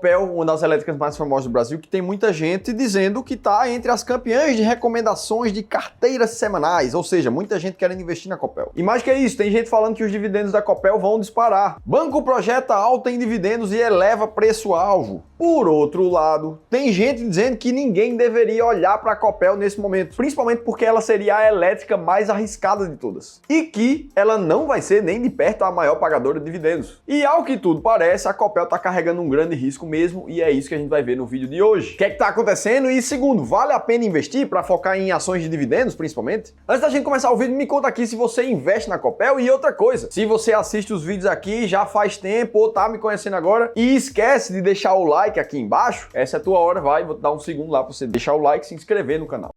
Copel, uma das elétricas mais famosas do Brasil, que tem muita gente dizendo que está entre as campeãs de recomendações de carteiras semanais, ou seja, muita gente querendo investir na Copel. E mais que isso, tem gente falando que os dividendos da Copel vão disparar. Banco projeta alta em dividendos e eleva preço-alvo. Por outro lado, tem gente dizendo que ninguém deveria olhar para a Copel nesse momento, principalmente porque ela seria a elétrica mais arriscada de todas. E que ela não vai ser nem de perto a maior pagadora de dividendos. E ao que tudo parece, a Copel está carregando um grande risco mesmo, e é isso que a gente vai ver no vídeo de hoje. O que é que está acontecendo? E segundo, vale a pena investir para focar em ações de dividendos, principalmente? Antes da gente começar o vídeo, me conta aqui se você investe na Copel. E outra coisa, se você assiste os vídeos aqui já faz tempo ou tá me conhecendo agora e esquece de deixar o like aqui embaixo, essa é a tua hora, vou te dar um segundo lá para você deixar o like e se inscrever no canal.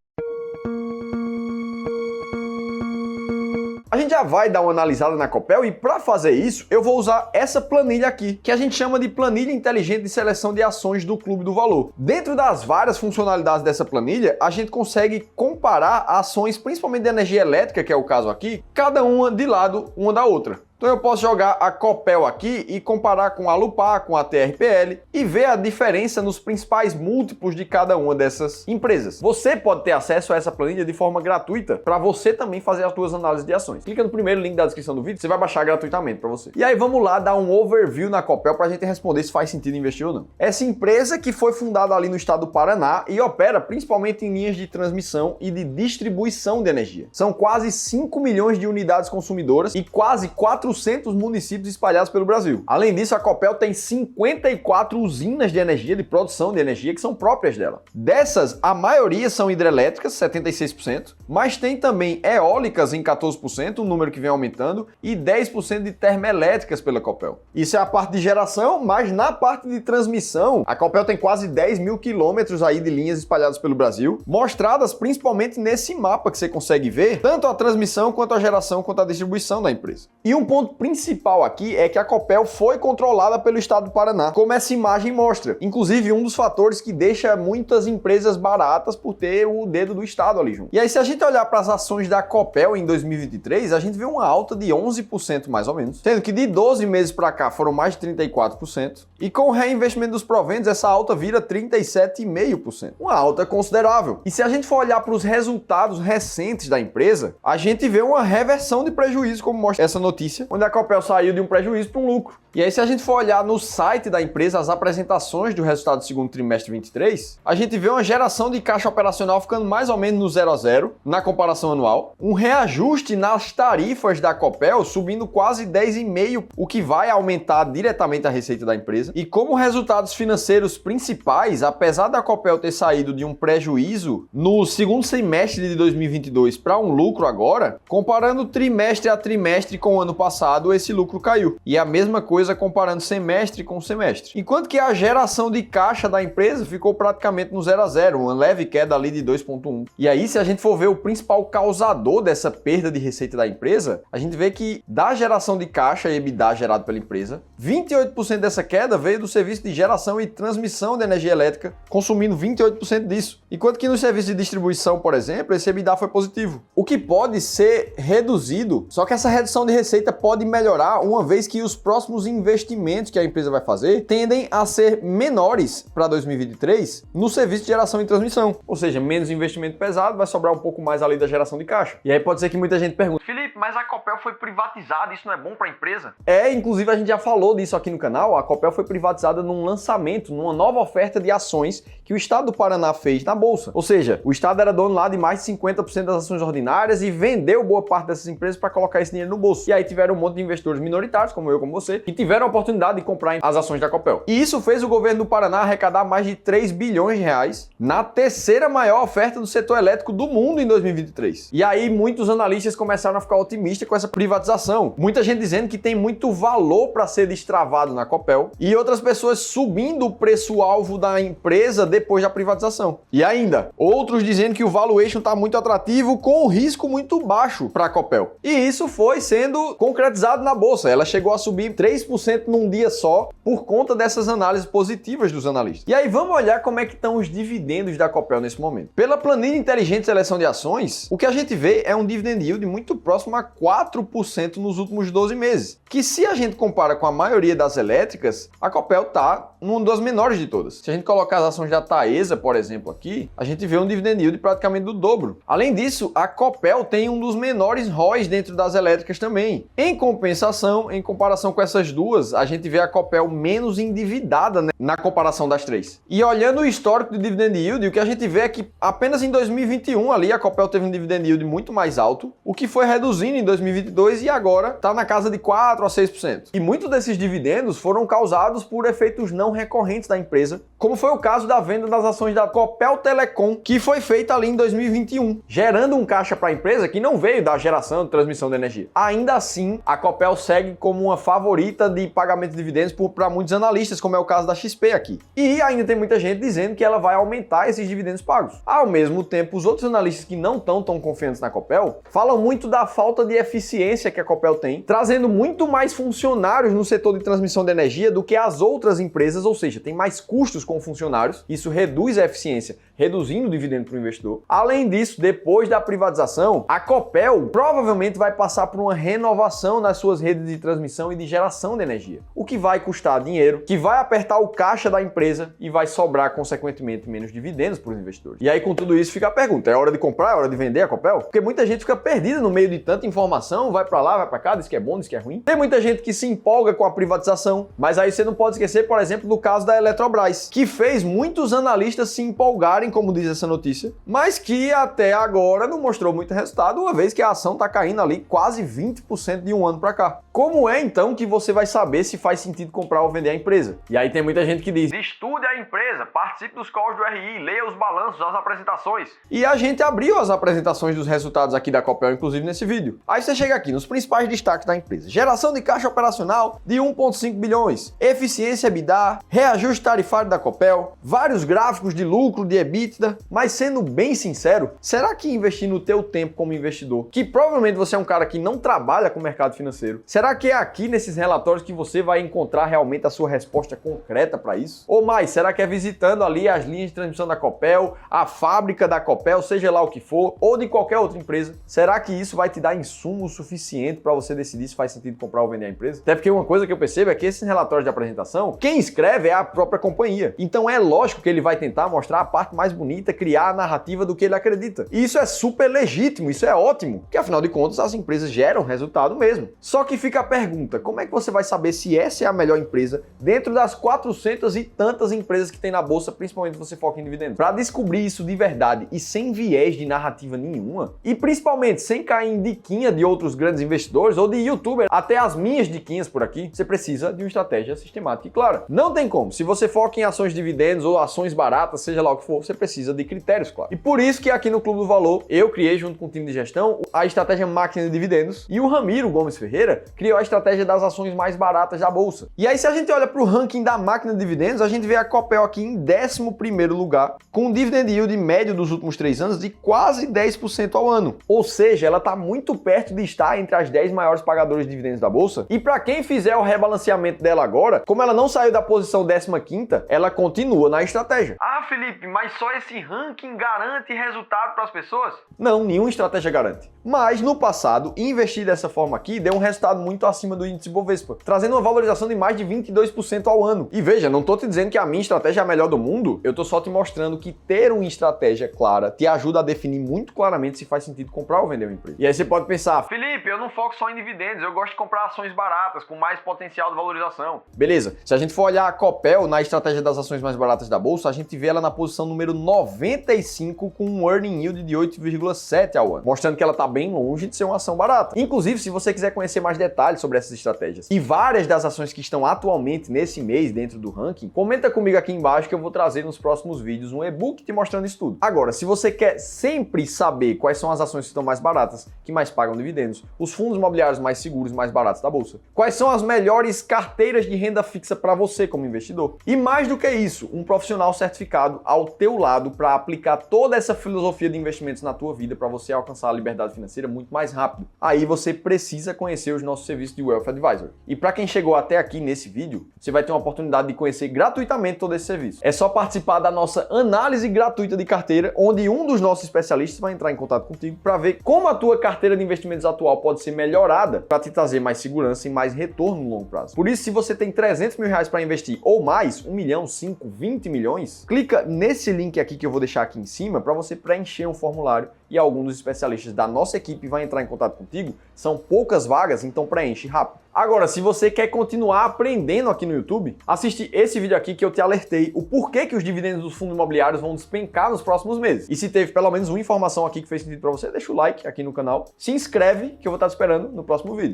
A gente já vai dar uma analisada na Copel e para fazer isso eu vou usar essa planilha aqui, que a gente chama de planilha inteligente de seleção de ações do Clube do Valor. Dentro das várias funcionalidades dessa planilha, a gente consegue comparar ações, principalmente de energia elétrica, que é o caso aqui, cada uma de lado uma da outra. Então eu posso jogar a Copel aqui e comparar com a Alupar, com a TRPL e ver a diferença nos principais múltiplos de cada uma dessas empresas. Você pode ter acesso a essa planilha de forma gratuita para você também fazer as suas análises de ações. Clica no primeiro link da descrição do vídeo, você vai baixar gratuitamente para você. E aí vamos lá dar um overview na Copel para a gente responder se faz sentido investir ou não. Essa empresa que foi fundada ali no estado do Paraná e opera principalmente em linhas de transmissão e de distribuição de energia. São quase 5 milhões de unidades consumidoras e quase 400 municípios espalhados pelo Brasil. Além disso, a Copel tem 54 usinas de energia, de produção de energia, que são próprias dela. Dessas, a maioria são hidrelétricas, 76%, mas tem também eólicas em 14%, um número que vem aumentando, e 10% de termoelétricas pela Copel. Isso é a parte de geração, mas na parte de transmissão, a Copel tem quase 10 mil quilômetros aí de linhas espalhadas pelo Brasil, mostradas principalmente nesse mapa que você consegue ver, tanto a transmissão, quanto a geração, quanto a distribuição da empresa. E um ponto principal aqui é que a Copel foi controlada pelo estado do Paraná, como essa imagem mostra. Inclusive, um dos fatores que deixa muitas empresas baratas por ter o dedo do estado ali junto. E aí, se a gente olhar para as ações da Copel em 2023, a gente vê uma alta de 11% mais ou menos, sendo que de 12 meses para cá foram mais de 34%, e com o reinvestimento dos proventos, essa alta vira 37,5%. Uma alta considerável. E se a gente for olhar para os resultados recentes da empresa, a gente vê uma reversão de prejuízo, como mostra essa notícia, onde a Copel saiu de um prejuízo para um lucro. E aí, se a gente for olhar no site da empresa as apresentações do resultado do segundo trimestre de 23, a gente vê uma geração de caixa operacional ficando mais ou menos no 0 a 0 na comparação anual, um reajuste nas tarifas da Copel subindo quase 10,5%, o que vai aumentar diretamente a receita da empresa. E como resultados financeiros principais, apesar da Copel ter saído de um prejuízo no segundo semestre de 2022 para um lucro agora, comparando trimestre a trimestre com o ano passado, esse lucro caiu. E a mesma coisa comparando semestre com semestre. Enquanto que a geração de caixa da empresa ficou praticamente no 0 a 0, uma leve queda ali de 2,1. E aí, se a gente for ver o principal causador dessa perda de receita da empresa, a gente vê que da geração de caixa e EBITDA gerado pela empresa, 28% dessa queda veio do serviço de geração e transmissão de energia elétrica, consumindo 28% disso. Enquanto que no serviço de distribuição, por exemplo, esse EBITDA foi positivo. O que pode ser reduzido, só que essa redução de receita pode melhorar uma vez que os próximos investimentos que a empresa vai fazer tendem a ser menores para 2023 no serviço de geração e transmissão. Ou seja, menos investimento pesado, vai sobrar um pouco mais ali da geração de caixa. E aí pode ser que muita gente pergunte: Felipe, mas a Copel foi privatizada, isso não é bom para a empresa? Inclusive a gente já falou disso aqui no canal, a Copel foi privatizada num lançamento, numa nova oferta de ações que o estado do Paraná fez na bolsa. Ou seja, o estado era dono lá de mais de 50% das ações ordinárias e vendeu boa parte dessas empresas para colocar esse dinheiro no bolso. E aí tiveram um monte de investidores minoritários, como eu, como você, que tiveram a oportunidade de comprar as ações da Copel. E isso fez o governo do Paraná arrecadar mais de 3 bilhões de reais na terceira maior oferta do setor elétrico do mundo em 2023. E aí muitos analistas começaram a ficar otimistas com essa privatização. Muita gente dizendo que tem muito valor para ser destravado na Copel e outras pessoas subindo o preço-alvo da empresa depois da privatização. E ainda, outros dizendo que o valuation está muito atrativo com um risco muito baixo para a Copel. E isso foi sendo concretizado na bolsa. Ela chegou a subir 3% num dia só por conta dessas análises positivas dos analistas. E aí vamos olhar como é que estão os dividendos da Copel nesse momento. Pela planilha inteligente de seleção de ações, o que a gente vê é um dividend yield muito próximo 10,4% nos últimos 12 meses. Que se a gente compara com a maioria das elétricas, a Copel está numa das menores de todas. Se a gente colocar as ações da Taesa, por exemplo, aqui, a gente vê um dividend yield praticamente do dobro. Além disso, a Copel tem um dos menores ROIs dentro das elétricas também. Em compensação, em comparação com essas duas, a gente vê a Copel menos endividada, né, na comparação das três. E olhando o histórico de dividend yield, o que a gente vê é que apenas em 2021 ali a Copel teve um dividend yield muito mais alto, o que foi reduzindo em 2022 e agora está na casa de 4 a 6%. E muitos desses dividendos foram causados por efeitos não recorrentes da empresa, como foi o caso da venda das ações da Copel Telecom, que foi feita ali em 2021, gerando um caixa para a empresa que não veio da geração e transmissão de energia. Ainda assim, a Copel segue como uma favorita de pagamento de dividendos para muitos analistas, como é o caso da XP aqui. E ainda tem muita gente dizendo que ela vai aumentar esses dividendos pagos. Ao mesmo tempo, os outros analistas que não estão tão confiantes na Copel falam muito da falta de eficiência que a Copel tem, trazendo muito mais funcionários no setor de transmissão de energia do que as outras empresas, ou seja, tem mais custos com funcionários, isso reduz a eficiência, reduzindo o dividendo para o investidor. Além disso, depois da privatização, a Copel provavelmente vai passar por uma renovação nas suas redes de transmissão e de geração de energia, o que vai custar dinheiro, que vai apertar o caixa da empresa e vai sobrar, consequentemente, menos dividendos para os investidores. E aí, com tudo isso, fica a pergunta, é hora de comprar, é hora de vender a Copel? Porque muita gente fica perdida no meio de tanta informação, vai para lá, vai para cá, diz que é bom, diz que é ruim. Tem muita gente que se empolga com a privatização, mas aí você não pode esquecer, por exemplo, do caso da Eletrobras, que fez muitos analistas se empolgarem, como diz essa notícia, mas que até agora não mostrou muito resultado, uma vez que a ação está caindo ali quase 20% de um ano para cá. Como é então que você vai saber se faz sentido comprar ou vender a empresa? E aí tem muita gente que diz: estude a empresa, participe dos calls do RI, leia os balanços, as apresentações. E a gente abriu as apresentações dos resultados aqui da Copel, inclusive nesse vídeo. Aí você chega aqui nos principais destaques da empresa: geração de caixa operacional de 1,5 bilhões, eficiência EBITDA, reajuste tarifário da Copel, vários gráficos de lucro, de EBITDA. Mas sendo bem sincero, será que investir no teu tempo como investidor, que provavelmente você é um cara que não trabalha com o mercado financeiro, será que é aqui nesses relatórios que você vai encontrar realmente a sua resposta concreta para isso? Ou mais, será que é visitando ali as linhas de transmissão da Copel, a fábrica da Copel, seja lá o que for, ou de qualquer outra empresa? Será que isso vai te dar insumo suficiente para você decidir se faz sentido comprar ou vender a empresa? Até porque uma coisa que eu percebo é que esses relatórios de apresentação, quem escreve é a própria companhia. Então é lógico que ele vai tentar mostrar a parte mais bonita, criar a narrativa do que ele acredita. E isso é super legítimo, isso é ótimo, porque afinal de contas as empresas geram resultado mesmo. Só que fica a pergunta, como é que você vai saber se essa é a melhor empresa dentro das 400 e tantas empresas que tem na bolsa, principalmente se você foca em dividendos? Para descobrir isso de verdade e sem viés de narrativa nenhuma, e principalmente sem cair em diquinha de outros grandes investidores ou de youtubers, até as minhas diquinhas por aqui, você precisa de uma estratégia sistemática e clara. Não tem como. Se você foca em ações de dividendos ou ações baratas, seja lá o que for, você precisa de critérios, claro. E por isso que aqui no Clube do Valor, eu criei junto com o time de gestão a estratégia máquina de dividendos e o Ramiro Gomes Ferreira criou a estratégia das ações mais baratas da bolsa. E aí se a gente olha para o ranking da máquina de dividendos, a gente vê a Copel aqui em 11º lugar, com um dividend yield médio dos últimos 3 anos de quase 10% ao ano. Ou seja, ela está muito perto de estar entre as 10 maiores pagadoras de dividendos da bolsa. E para quem fizer o rebalanceamento dela agora, como ela não saiu da posição 15ª, ela continua na estratégia. Ah, Felipe, mas só esse ranking garante resultado para as pessoas? Não, nenhuma estratégia garante. Mas no passado, investir dessa forma aqui deu um resultado muito acima do índice Bovespa, trazendo uma valorização de mais de 22% ao ano. E veja, não tô te dizendo que a minha estratégia é a melhor do mundo, eu tô só te mostrando que ter uma estratégia clara te ajuda a definir muito claramente se faz sentido comprar ou vender uma empresa. E aí você pode pensar: Felipe, eu não foco só em dividendos, eu gosto de comprar ações baratas, com mais potencial de valorização. Beleza, se a gente for olhar a Copel na estratégia das ações mais baratas da bolsa, a gente vê ela na posição número 95 com um earning yield de 8,7 ao ano, mostrando que ela tá bem longe de ser uma ação barata. Inclusive, se você quiser conhecer mais detalhes sobre essas estratégias e várias das ações que estão atualmente nesse mês dentro do ranking, comenta comigo aqui embaixo que eu vou trazer nos próximos vídeos um e-book te mostrando isso tudo. Agora, se você quer sempre saber quais são as ações que estão mais baratas, que mais pagam dividendos, os fundos imobiliários mais seguros e mais baratos da bolsa, quais são as melhores carteiras de renda fixa para você como investidor, e mais do que isso, um profissional certificado ao teu lado para aplicar toda essa filosofia de investimentos na tua vida para você alcançar a liberdade financeira financeira muito mais rápido. Aí você precisa conhecer os nossos serviços de Wealth Advisor. E para quem chegou até aqui nesse vídeo, você vai ter uma oportunidade de conhecer gratuitamente todo esse serviço. É só participar da nossa análise gratuita de carteira, onde um dos nossos especialistas vai entrar em contato contigo para ver como a tua carteira de investimentos atual pode ser melhorada para te trazer mais segurança e mais retorno no longo prazo. Por isso, se você tem 300 mil reais para investir ou mais, 1 milhão, 5, 20 milhões, clica nesse link aqui que eu vou deixar aqui em cima para você preencher um formulário e algum dos especialistas da nossa equipe vai entrar em contato contigo. São poucas vagas, então preenche rápido. Agora, se você quer continuar aprendendo aqui no YouTube, assiste esse vídeo aqui que eu te alertei o porquê que os dividendos dos fundos imobiliários vão despencar nos próximos meses. E se teve pelo menos uma informação aqui que fez sentido para você, deixa o like aqui no canal, se inscreve que eu vou estar te esperando no próximo vídeo.